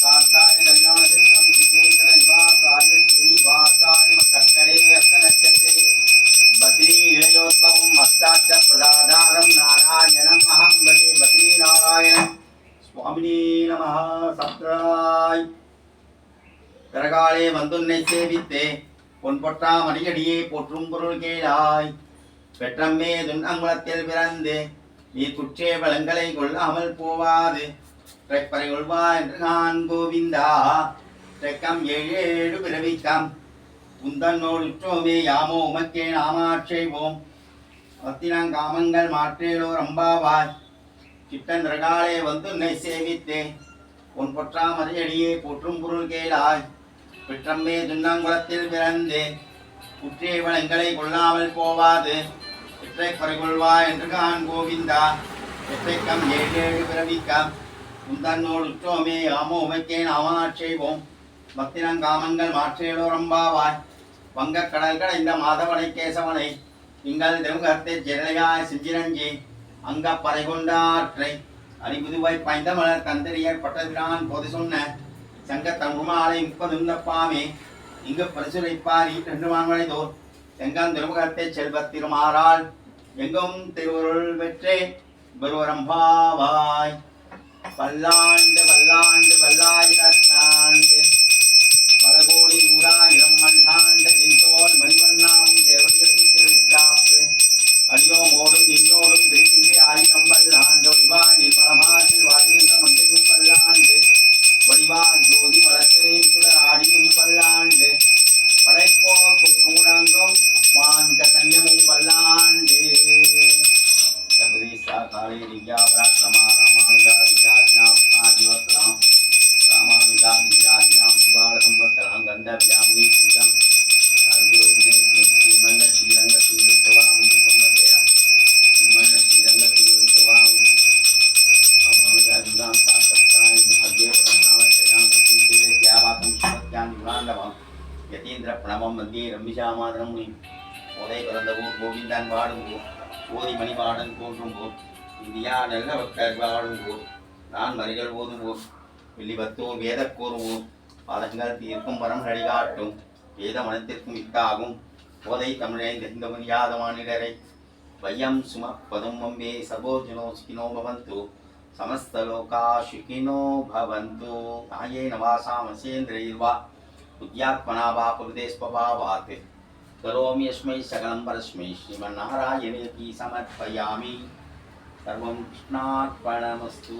कांताय कल्याणचित्रं श्रीवेंकटनिवासाय श्रीनिवासाय कर्कटे हस्तनक्षत्रे बद्रीनिलयोद्भवं मस्ताच्च प्रदाधारं नारायणम् अहं भजे बद्रीनारायणं स्वामिने नमः सत्राय கரகாலே வந்துன்னை சேவித்தே பொன் பொற்றா மணியடியே போற்றும் பொருள் கேளாய் பெற்றம்மே துன்னங்குளத்தில் பிறந்து நீ குற்றே வளங்களை கொள்ளாமல் போவாது பறை கொள்வா என்று நான் கோவிந்தா தெக்கம் ஏழு ஏழு பிறவிக்கம் உந்தன்னோடு உற்றோமே யாமோ உமக்கே நாமாட்சேவோம் காமங்கள் மாற்றேலோ ரம்பாவாய் சிட்டன் ரகாலே வந்துன்னை சேவித்தே பொன் பொற்றா மணியடியே போற்றும் பொருள் கேளாய் பெற்றம்மே துன்னங்குளத்தில் பிறந்து குற்றே வளங்களை கொள்ளாமல் போவாது எற்றை பறிகொள்வா என்று கான் கோவிந்தா எற்றைக்கம் ஏழு ஏழு பிறவிக்கம் உந்தன்னோடு உற்றோமே ஆமோ உமைக்கே நாமாட்சேவோம் காமங்கள் மாற்றேலோ ரம்பாவாய் வங்கக் கடல் கடைந்த மாதவனை கேசவனை திங்கள் தெருகத்தை ஜெரலையாய் செஞ்சிரஞ்சி அங்க பறைகொண்டாற்றை அறிபுதுவை பைந்தமலர் தந்திரியர் பட்டதிரான் போது சொன்ன சங்க தமிழ்மாலை 30 பாமே இங்கு பரிசுரைப்பார் ஈட்டு மான்மலைதோர் செங்கான் திருமுகத்தை செல்வத்திருமாறால் எங்கும் திருவருள் வெற்றே பெருவரம்பாவாய் பல்லாண்டு பல்லாண்டு பல்லாயிரத்தாண்டு பல கோடி நூறாயிரம் மல்லாண்டு தின்தோல் மணிவண்ணாவும் தேவடி திருக்காப்பு அடியோம் ஓடும் நின்னோடும் பிரித்தின்றி ஆயிரம் பல்லாண்டு ஒளிவானில் மலமாற்றில் வாழ்கின்ற மங்கையும் பல்லாண்டு வடிவா ஜோதி வளர்த்தவையும் சுடர் ஆடியும் பல்லாண்டு படைப்போ குக்கு முழங்கும் வாஞ்ச தன்யமும் பல்லாண்டு சபதீசா காளி திவ்யா பராக்கிரமா ராமானுஜா திவ்யாஜ்ஞாம் ராமானுஜா திவ்யாஜ்ஞாம் சுபால சம்பத்தராம் கந்த வியாமணி பூஜாம் சர்குரு வினேஸ்வரி ஸ்ரீமன்ன ஸ்ரீரங்க ஸ்ரீருத்தவாமி மம்மதயா ஸ்ரீமன்ன ஸ்ரீரங்க ஸ்ரீருத்தவாமி ராமானுஜா திவ்யாம் சாஸ்தாய் அத்யே யதீந்திர பிரணவம் மத்தியே ரம்பிஷாமாதனம் உதய பிறந்தவோர் கோவிந்தன் வாடுங்கோ ஓதி மணிபாடன் போற்றும்போர் இந்தியா நல்ல பக்தர் வாடுங்கோர் நான் மறிகள் ஓதுவோர் வெள்ளிபத்தோர் வேத கூறுவோர் பாதங்கள் தீர்க்கும் பரம் அடிகாட்டும் வேத மனத்திற்கும் இட்டாகும் ஓதை தமிழை தெரிந்தவனியாத மாநிலரை வையம் சுமப்பதும் வம்பே சகோஜனோ சுகினோ பவந்து समस्तलोका सुखिनो भवन्तु कायेन वाचा मनसेन्द्रियैर्वा बुद्ध्यात्मना वा प्रकृतेस्वभावात् करोमि यस्मै सकलं परस्मै श्रीमन्नारायणेति समर्पयामि सर्वं कृष्णार्पणमस्तु।